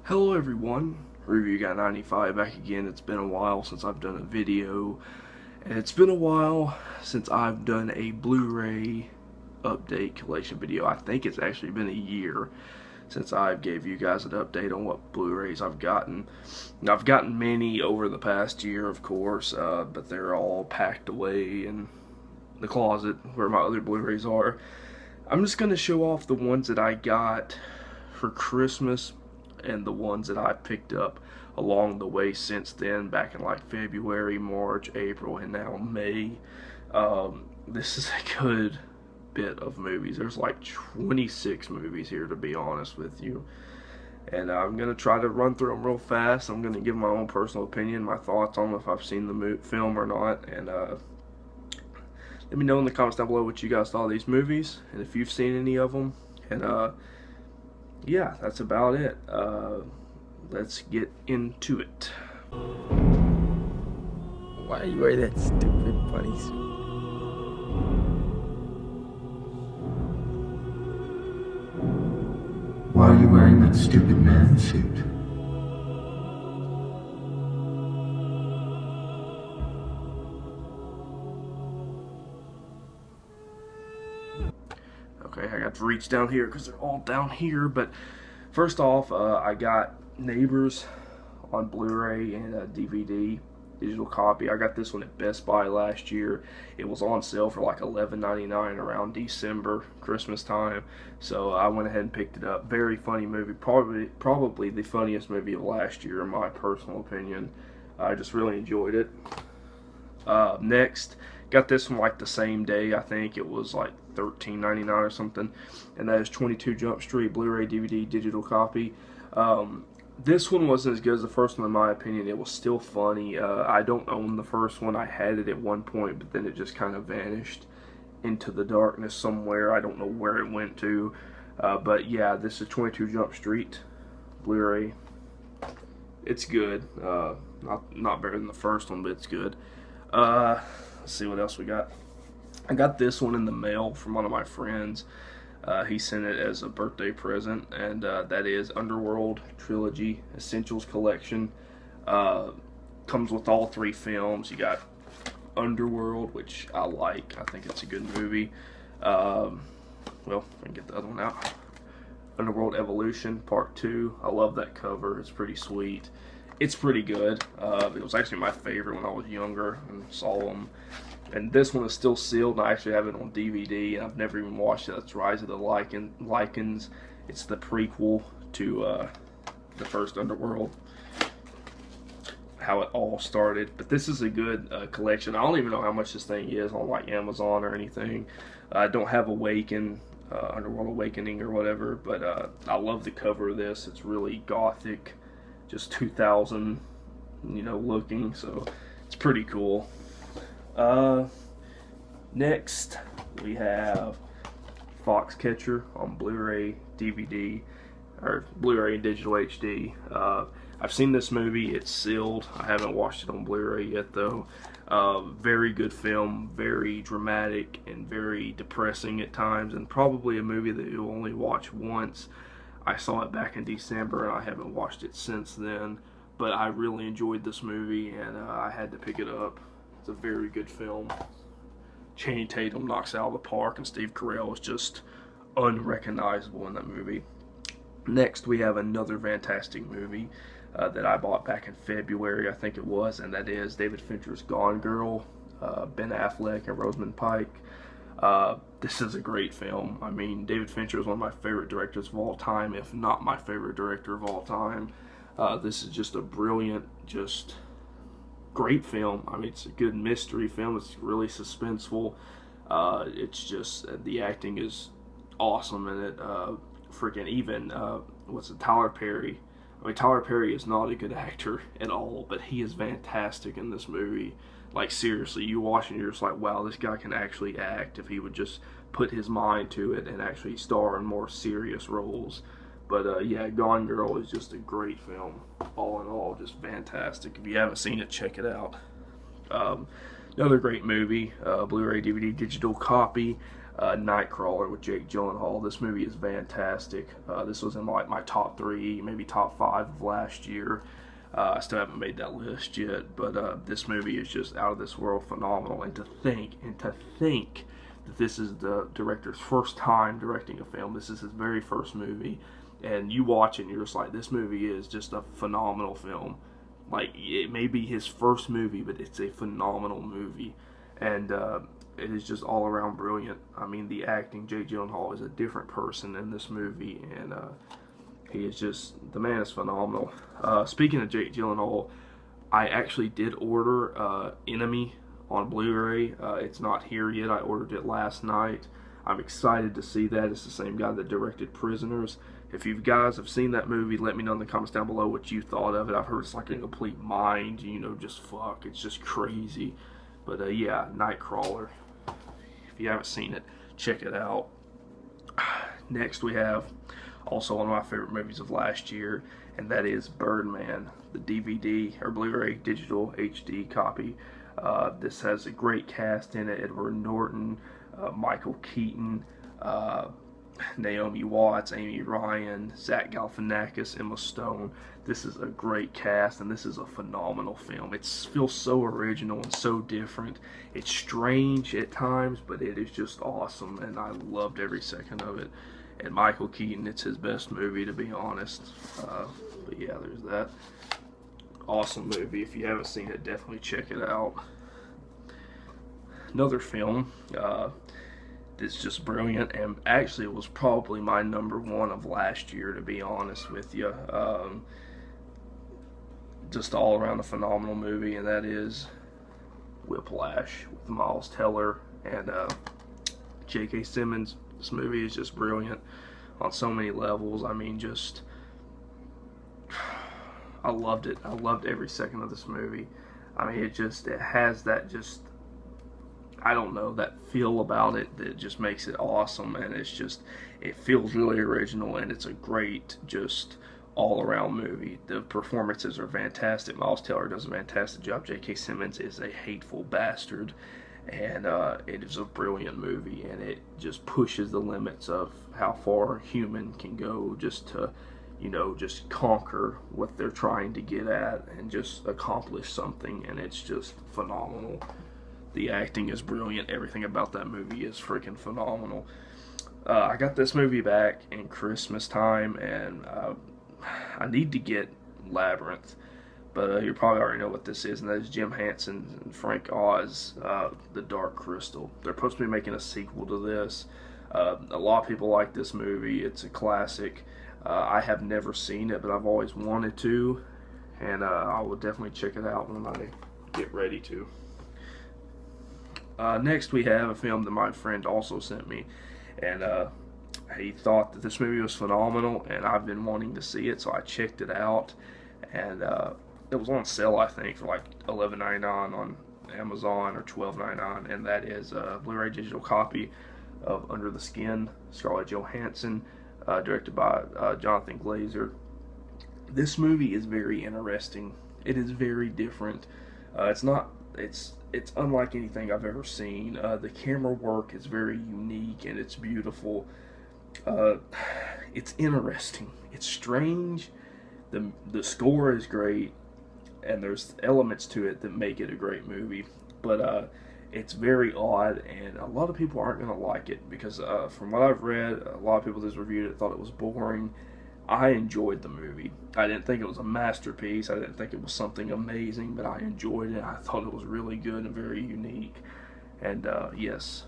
Hello everyone, Review Guy 95 back again. It's been a while since I've done a video, and it's been a while since I've done a Blu-ray update collection video. I think it's actually been a year since I gave you guys an update on what Blu-rays I've gotten. Now, I've gotten many over the past year, of course, but they're all packed away in the closet where my other Blu-rays are. I'm just going to show off the ones that I got for Christmas and the ones that I picked up along the way since then, back in like February, March, April, and now May. This is a good bit of movies. There's like 26 movies here, to be honest with you, and I'm gonna try to run through them real fast. I'm gonna give my own personal opinion, my thoughts on if I've seen the film or not, and let me know in the comments down below what you guys thought of these movies and if you've seen any of them. And yeah, that's about it. Let's get into it. Why are you wearing that stupid bunny suit? Why are you wearing that stupid man suit? Okay, I got to reach down here because they're all down here. But first off, I got Neighbors on Blu-ray and a DVD digital copy. I got this one at Best Buy last year. It was on sale for like $11.99 around December, Christmas time. So I went ahead and picked it up. Very funny movie. Probably the funniest movie of last year, in my personal opinion. I just really enjoyed it. Next, got this one like the same day. I think it was like $13.99 or something, and that is 22 Jump Street Blu-ray DVD digital copy. This one wasn't as good as the first one in my opinion. It was still funny. I don't own the first one. I had it at one point, but then it just kind of vanished into the darkness somewhere. I don't know where it went to, but yeah, this is 22 Jump Street Blu-ray. It's good. Not better than the first one, but it's good. Let's see what else we got. I got this one in the mail from one of my friends. He sent it as a birthday present, and that is Underworld Trilogy Essentials Collection. Comes with all three films. You got Underworld, which I like. I think it's a good movie. Well, I can get the other one out. Underworld Evolution Part 2. I love that cover. It's pretty sweet. It's pretty good. It was actually my favorite when I was younger and saw them. And this one is still sealed, and I actually have it on DVD, and I've never even watched it. That's Rise of the Lycans. It's the prequel to the first Underworld, how it all started. But this is a good collection. I don't even know how much this thing is on like Amazon or anything. I don't have Underworld Awakening or whatever, but I love the cover of this. It's really gothic, just 2000, looking, so it's pretty cool. Next we have Foxcatcher on Blu-ray, DVD, or Blu-ray and digital HD. I've seen this movie. It's sealed. I haven't watched it on Blu-ray yet though. Very good film, very dramatic and very depressing at times, and probably a movie that you'll only watch once. I saw it back in December and I haven't watched it since then, but I really enjoyed this movie, and I had to pick it up. It's a very good film. Channing Tatum knocks it out of the park, and Steve Carell is just unrecognizable in that movie. Next, we have another fantastic movie that I bought back in February, I think it was, and that is David Fincher's Gone Girl, Ben Affleck and Rosamund Pike. This is a great film. I mean, David Fincher is one of my favorite directors of all time, if not my favorite director of all time. This is just a brilliant, just great film. I mean, it's a good mystery film. It's really suspenseful. It's just, the acting is awesome in it. Tyler Perry. I mean, Tyler Perry is not a good actor at all, but he is fantastic in this movie. Like, seriously, you watch and you're just like, wow, this guy can actually act if he would just put his mind to it and actually star in more serious roles. But yeah, Gone Girl is just a great film. All in all, just fantastic. If you haven't seen it, check it out. Another great movie, Blu-ray, DVD, digital copy. Nightcrawler with Jake Gyllenhaal. This movie is fantastic. This was in like my top 3, maybe top 5 of last year. I still haven't made that list yet, but this movie is just out of this world phenomenal. And to think that this is the director's first time directing a film. This is his very first movie, and you watch it and you're just like, this movie is just a phenomenal film. Like, it may be his first movie, but it's a phenomenal movie, and it is just all around brilliant. I mean, the acting, Jake Gyllenhaal is a different person in this movie, and he is just, the man is phenomenal. Speaking of Jake Gyllenhaal, I actually did order Enemy on Blu-ray. It's not here yet. I ordered it last night. I'm excited to see that. It's the same guy that directed Prisoners. If you guys have seen that movie, let me know in the comments down below what you thought of it. I've heard it's like a complete mind, you know, just fuck. It's just crazy. But yeah, Nightcrawler. If you haven't seen it, check it out. Next we have also one of my favorite movies of last year, and that is Birdman, the DVD or Blu-ray digital HD copy. This has a great cast in it: Edward Norton, Michael Keaton, Naomi Watts, Amy Ryan, Zach Galifianakis, Emma Stone. This is a great cast, and this is a phenomenal film. It feels so original and so different. It's strange at times, but it is just awesome, and I loved every second of it. And Michael Keaton, it's his best movie, to be honest. But yeah, there's that. Awesome movie. If you haven't seen it, definitely check it out. Another film that's just brilliant, and actually it was probably my #1 of last year, to be honest with you. Just all around a phenomenal movie, and that is Whiplash with Miles Teller and J.K. Simmons. This movie is just brilliant on so many levels. I mean, just, I loved it. I loved every second of this movie. I mean, it has that just, I don't know, that feel about it that just makes it awesome, and it's just, it feels really original, and it's a great, just all-around movie. The performances are fantastic. Miles Teller does a fantastic job. J.K. Simmons is a hateful bastard, and it is a brilliant movie, and it just pushes the limits of how far a human can go just to, you know, just conquer what they're trying to get at and just accomplish something, and it's just phenomenal. The acting is brilliant. Everything about that movie is freaking phenomenal. I got this movie back in Christmas time, and I need to get Labyrinth, but you probably already know what this is, and that is Jim Henson and Frank Oz, The Dark Crystal. They're supposed to be making a sequel to this. A lot of people like this movie. It's a classic. I have never seen it, but I've always wanted to, and I will definitely check it out when I get ready to. Next we have a film that my friend also sent me, and he thought that this movie was phenomenal, and I've been wanting to see it, so I checked it out, and it was on sale, I think, for like $11.99 on Amazon or $12.99, and that is a Blu-ray digital copy of Under the Skin, Scarlett Johansson, directed by Jonathan Glazer. This movie is very interesting. It is very different. It's unlike anything I've ever seen. The camera work is very unique, and it's beautiful. It's interesting. It's strange. The score is great, and there's elements to it that make it a great movie. But it's very odd, and a lot of people aren't going to like it because from what I've read, a lot of people that's reviewed it thought it was boring. I enjoyed the movie. I didn't think it was a masterpiece. I didn't think it was something amazing, but I enjoyed it. I thought it was really good and very unique. And yes,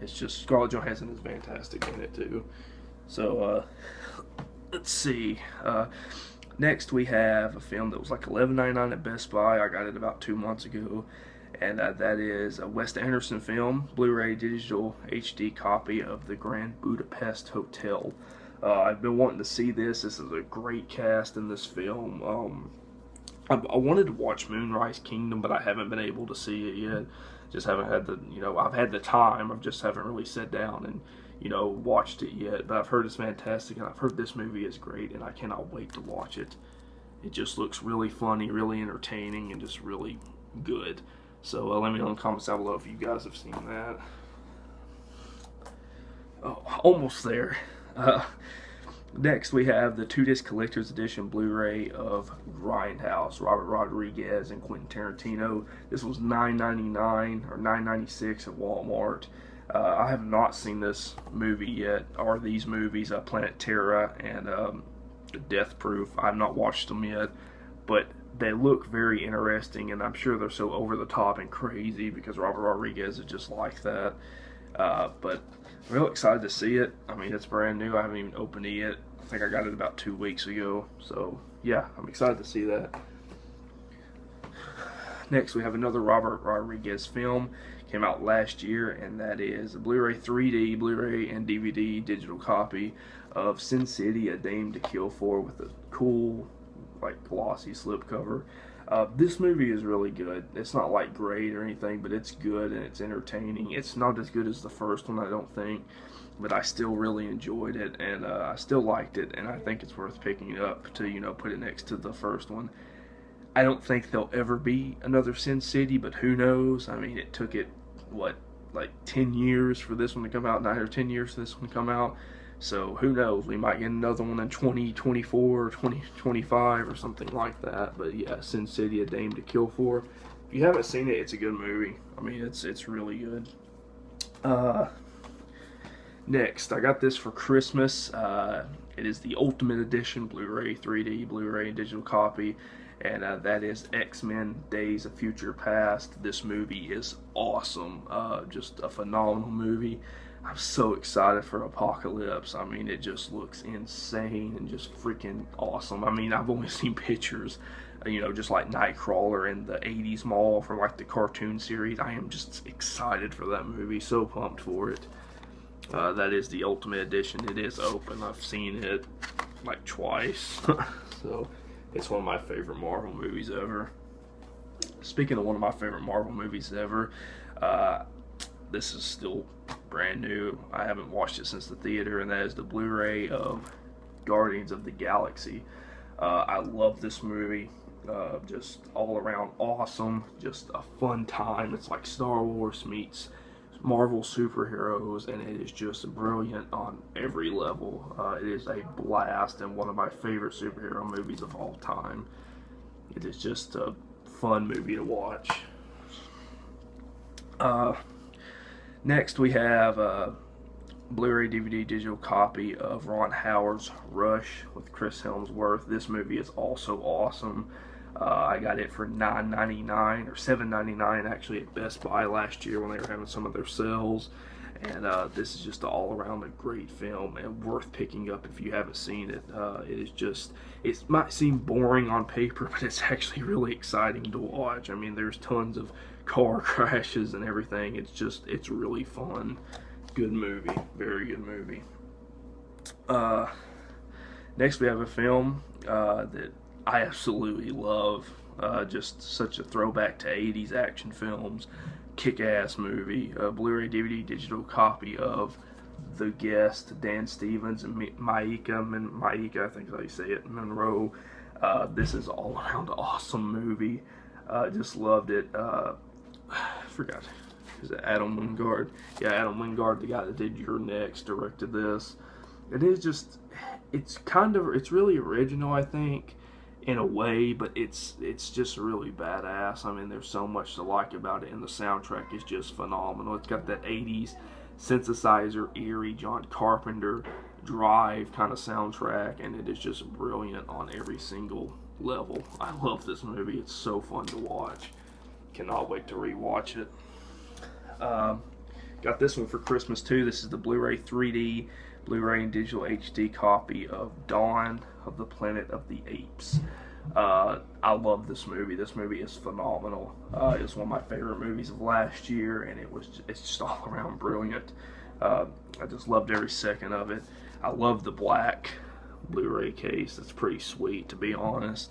it's just, Scarlett Johansson is fantastic in it too. So let's see. Next we have a film that was like $11.99 at Best Buy. I got it about 2 months ago, and that is a Wes Anderson film, Blu-ray digital HD copy of The Grand Budapest Hotel. I've been wanting to see this. This is a great cast in this film. I wanted to watch Moonrise Kingdom, but I haven't been able to see it yet. Just haven't had the, I've had the time. I just haven't really sat down and, watched it yet. But I've heard it's fantastic, and I've heard this movie is great, and I cannot wait to watch it. It just looks really funny, really entertaining, and just really good. So let me know in the comments down below if you guys have seen that. Oh, almost there. Next, we have the 2-disc collector's edition Blu-ray of Grindhouse, Robert Rodriguez and Quentin Tarantino. This was $9.99 or $9.96 at Walmart. I have not seen this movie yet, or these movies, Planet Terror and Death Proof. I have not watched them yet, but they look very interesting, and I'm sure they're so over the top and crazy because Robert Rodriguez is just like that. But I'm real excited to see it. I mean, it's brand new. I haven't even opened it yet. I think I got it about 2 weeks ago. So, yeah, I'm excited to see that. Next, we have another Robert Rodriguez film. Came out last year, and that is a Blu-ray 3D, Blu-ray, and DVD digital copy of Sin City, A Dame to Kill For, with a cool, like, glossy slipcover. This movie is really good. It's not like great or anything, but it's good and it's entertaining. It's not as good as the first one, I don't think, but I still really enjoyed it, and I still liked it, and I think it's worth picking up to, you know, put it next to the first one. I don't think there'll ever be another Sin City, but who knows? I mean, it took it, what, like 10 years for this one to come out, 9 or 10 years for this one to come out. So who knows? We might get another one in 2024 or 2025 or something like that. But yeah, Sin City, A Dame to Kill For. If you haven't seen it, it's a good movie. I mean, it's really good. Next, I got this for Christmas. It is the Ultimate Edition Blu-ray 3D, Blu-ray, and digital copy. And that is X-Men Days of Future Past. This movie is awesome. Just a phenomenal movie. I'm so excited for Apocalypse. I mean, it just looks insane and just freaking awesome. I mean, I've only seen pictures, you know, just like Nightcrawler in the 80s mall from like the cartoon series. I am just excited for that movie. So pumped for it. That is the Ultimate Edition. It is open. I've seen it like twice. So it's one of my favorite Marvel movies ever. Speaking of one of my favorite Marvel movies ever, this is still brand new. I haven't watched it since the theater, and that is the Blu-ray of Guardians of the Galaxy. I love this movie. Just all around awesome. Just a fun time. It's like Star Wars meets Marvel superheroes, and it is just brilliant on every level. It is a blast and one of my favorite superhero movies of all time. It is just a fun movie to watch. Next, we have a Blu-ray DVD digital copy of Ron Howard's Rush with Chris Hemsworth. This movie is also awesome. I got it for $9.99 or $7.99 actually at Best Buy last year when they were having some of their sales. And this is just all around a great film and worth picking up if you haven't seen it. It is just, it might seem boring on paper, but it's actually really exciting to watch. I mean, there's tons of car crashes and everything. It's really fun. Good movie. Very good movie. Next we have a film that I absolutely love. Just such a throwback to 80s action films. Kick-ass movie. Blu-ray DVD digital copy of The Guest, Dan Stevens and Maika, I think is how you say it, Monroe. This is all around awesome movie. Just loved it. I forgot. Is it Adam Wingard? Yeah, Adam Wingard, the guy that did Your Next, directed this. It is just, it's really original, I think, in a way, but it's just really badass. I mean, there's so much to like about it, and the soundtrack is just phenomenal. It's got that 80s synthesizer, eerie John Carpenter Drive kind of soundtrack, and it is just brilliant on every single level. I love this movie. It's so fun to watch. Cannot wait to rewatch it. Got this one for Christmas too. This is the Blu-ray 3D, Blu-ray and digital HD copy of Dawn of the Planet of the Apes. I love this movie. This movie is phenomenal. It's one of my favorite movies of last year, and it's just all around brilliant. I just loved every second of it. I love the black Blu-ray case. It's pretty sweet, to be honest.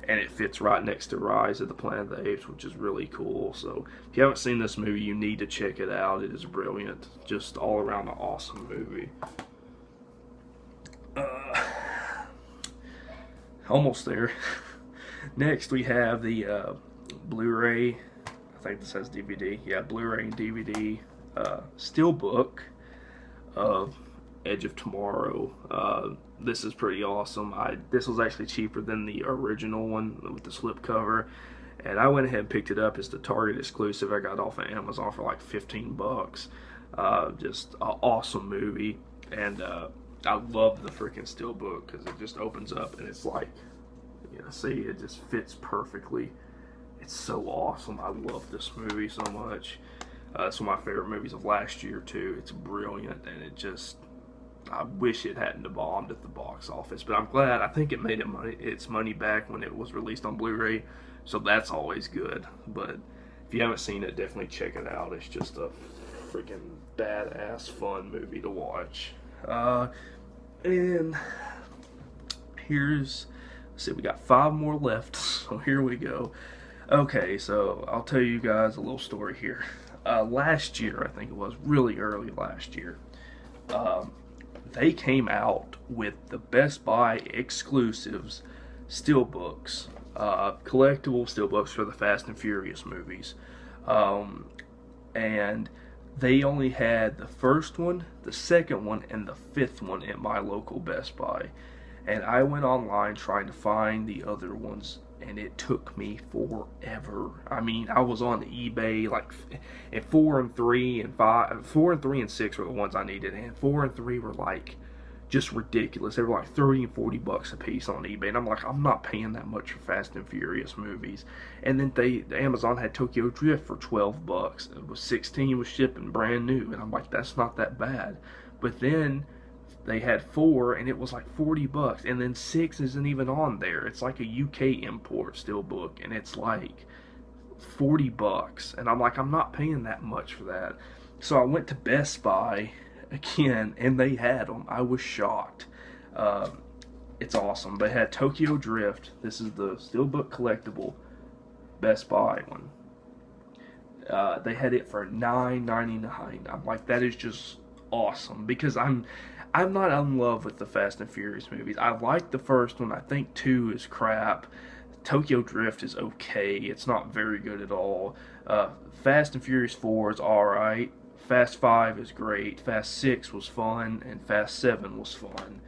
And it fits right next to Rise of the Planet of the Apes, which is really cool. So if you haven't seen this movie, you need to check it out. It is brilliant. Just all around an awesome movie. Almost there. Next we have the Blu-ray, I think this has DVD. Yeah, Blu-ray and DVD steelbook of Edge of Tomorrow. This is pretty awesome. This was actually cheaper than the original one with the slipcover, and I went ahead and picked it up. It's the Target exclusive. I got off of Amazon for like 15 bucks. Just an awesome movie, and I love the freaking steelbook because it just opens up and it's like, you know, see, it just fits perfectly. It's so awesome. I love this movie so much. It's one of my favorite movies of last year too. It's brilliant, and it just, I wish it hadn't bombed at the box office, but I'm glad. I think it made its money back when it was released on Blu-ray, so that's always good. But if you haven't seen it, definitely check it out. It's just a freaking badass fun movie to watch. And let's see, we got 5 more left, so here we go. Okay, so I'll tell you guys a little story here. Last year, I think it was really early last year, they came out with the Best Buy exclusives steelbooks, collectible steelbooks for the Fast and Furious movies. And they only had the first one, the second one, and the 5th one at my local Best Buy. And I went online trying to find the other ones, and it took me forever. I mean, I was on eBay, like, and 4 and 3 and 6 were the ones I needed, and 4 and 3 were like just ridiculous. They were like 30 and 40 bucks a piece on eBay, and I'm like, I'm not paying that much for Fast and Furious movies. And then Amazon had Tokyo Drift for 12 bucks. It was 16 was shipping brand new, and I'm like, that's not that bad. But then they had 4, and it was like 40 bucks, and then 6 isn't even on there. It's like a UK import steelbook, and it's like 40 bucks, and I'm like, I'm not paying that much for that. So I went to Best Buy again, and they had them. I was shocked. It's awesome. They had Tokyo Drift. This is the steelbook collectible Best Buy one. They had it for $9.99. I'm like, that is just awesome, because I'm not in love with the Fast and Furious movies. I like the first one. I think 2 is crap. Tokyo Drift is okay. It's not very good at all. Fast and Furious 4 is alright. Fast 5 is great. Fast 6 was fun, and Fast 7 was fun.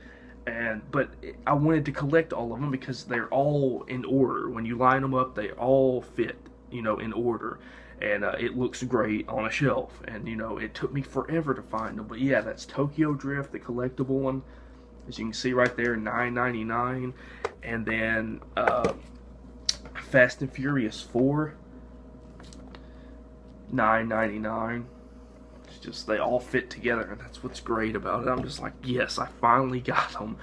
But I wanted to collect all of them because they're all in order. When you line them up, they all fit, you know, in order. And it looks great on a shelf. And, you know, it took me forever to find them. But yeah, that's Tokyo Drift, the collectible one. As you can see right there, $9.99. And then Fast and Furious 4, $9.99. It's just, they all fit together, and that's what's great about it. I'm just like, yes, I finally got them.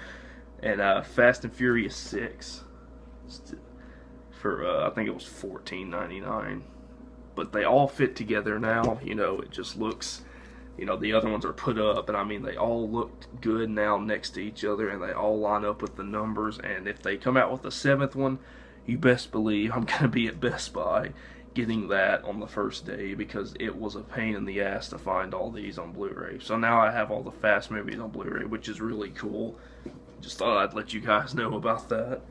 And Fast and Furious 6 for I think it was $14.99. But they all fit together now. You know, it just looks, you know, the other ones are put up, and I mean, they all look good now next to each other, and they all line up with the numbers. And if they come out with a 7th one, you best believe I'm going to be at Best Buy getting that on the first day, because it was a pain in the ass to find all these on Blu-ray. So now I have all the Fast movies on Blu-ray, which is really cool. Just thought I'd let you guys know about that.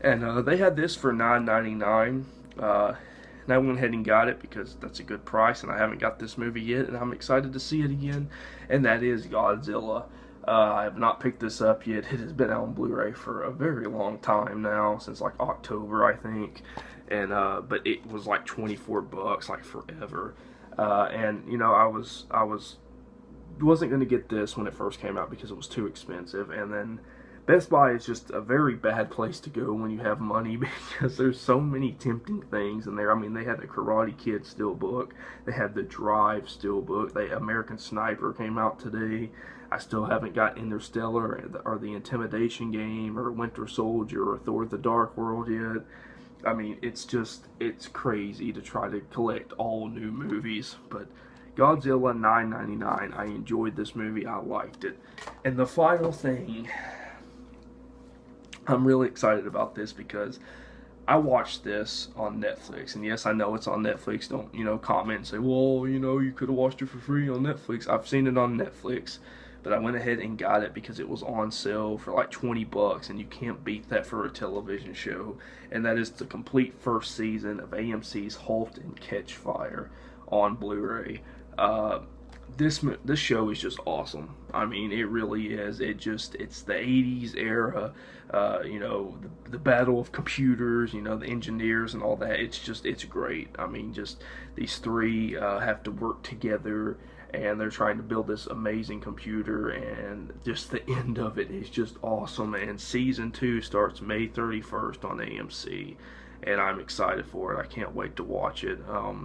And they had this for $9.99. And I went ahead and got it because that's a good price, and I haven't got this movie yet, and I'm excited to see it again. And that is Godzilla. I have not picked this up yet. It has been out on Blu-ray for a very long time now, since like October, I think. And but it was like 24 bucks, like forever. And you know, I wasn't going to get this when it first came out because it was too expensive. And then Best Buy is just a very bad place to go when you have money, because there's so many tempting things in there. I mean, they had the Karate Kid steelbook, they had the Drive steelbook, American Sniper came out today. I still haven't got Interstellar or the Intimidation Game or Winter Soldier or Thor: The Dark World yet. I mean, it's crazy to try to collect all new movies. But Godzilla, $9.99. I enjoyed this movie. I liked it. And the final thing, I'm really excited about this because I watched this on Netflix. And yes, I know it's on Netflix. Don't, you know, comment and say, well, you know, you could have watched it for free on Netflix. I've seen it on Netflix. But I went ahead and got it because it was on sale for like 20 bucks, and you can't beat that for a television show. And that is the complete first season of AMC's Halt and Catch Fire on Blu-ray. this show is just awesome. I mean, it really is. It's the 80s era, the battle of computers, the engineers and all that. It's great. I mean, just these three have to work together, and they're trying to build this amazing computer, and just the end of it is just awesome. And season 2 starts May 31st on AMC, and I'm excited for it. I can't wait to watch it.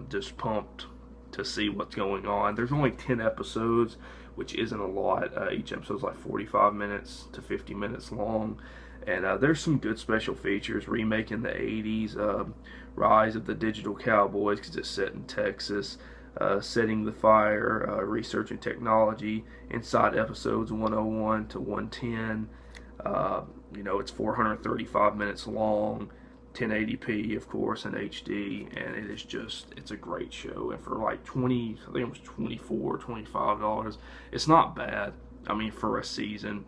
Just pumped to see what's going on. There's only 10 episodes, which isn't a lot. Each episode's like 45 minutes to 50 minutes long. And there's some good special features, remaking the 80s, rise of the digital cowboys, because it's set in Texas, setting the fire, research and technology, inside episodes 101 to 110. It's 435 minutes long, 1080p, of course, in HD, and it's a great show. And for like I think it was $24, $25, it's not bad. I mean, for a season,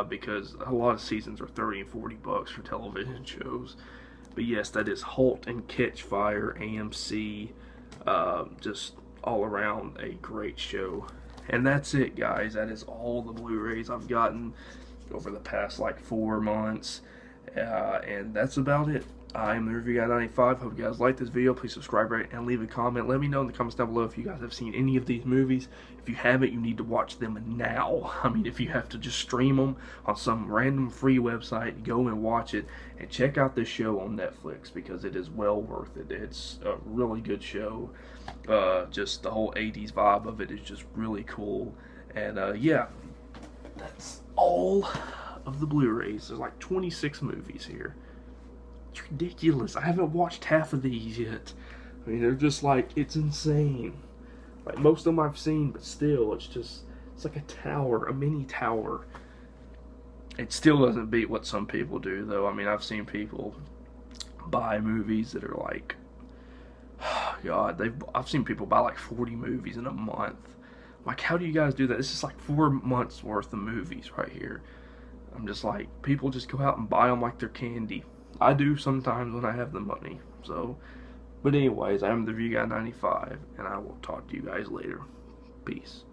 because a lot of seasons are $30 and $40 for television shows. But yes, that is Halt and Catch Fire, AMC, just all around a great show. And that's it, guys. That is all the Blu-rays I've gotten over the past like 4 months, and that's about it. I'm the Review Guy 95. Hope you guys like this video. Please subscribe, rate, and leave a comment. Let me know in the comments down below if you guys have seen any of these movies. If you haven't, you need to watch them now. I mean, if you have to just stream them on some random free website, go and watch it. And check out this show on Netflix, because it is well worth it. It's a really good show. Just the whole 80s vibe of it is just really cool. And yeah, that's all of the Blu-rays. There's like 26 movies here. It's ridiculous. I haven't watched half of these yet. I mean, they're just like, it's insane. Like, most of them I've seen, but still, it's like a tower, a mini tower. It still doesn't beat what some people do, though. I mean, I've seen people buy movies that are like, God, I've seen people buy like 40 movies in a month. Like, how do you guys do that? This is like 4 months worth of movies right here. I'm just like, people just go out and buy them like they're candy. I do sometimes when I have the money. So, but anyways, I'm the Review Guy 95, and I will talk to you guys later. Peace.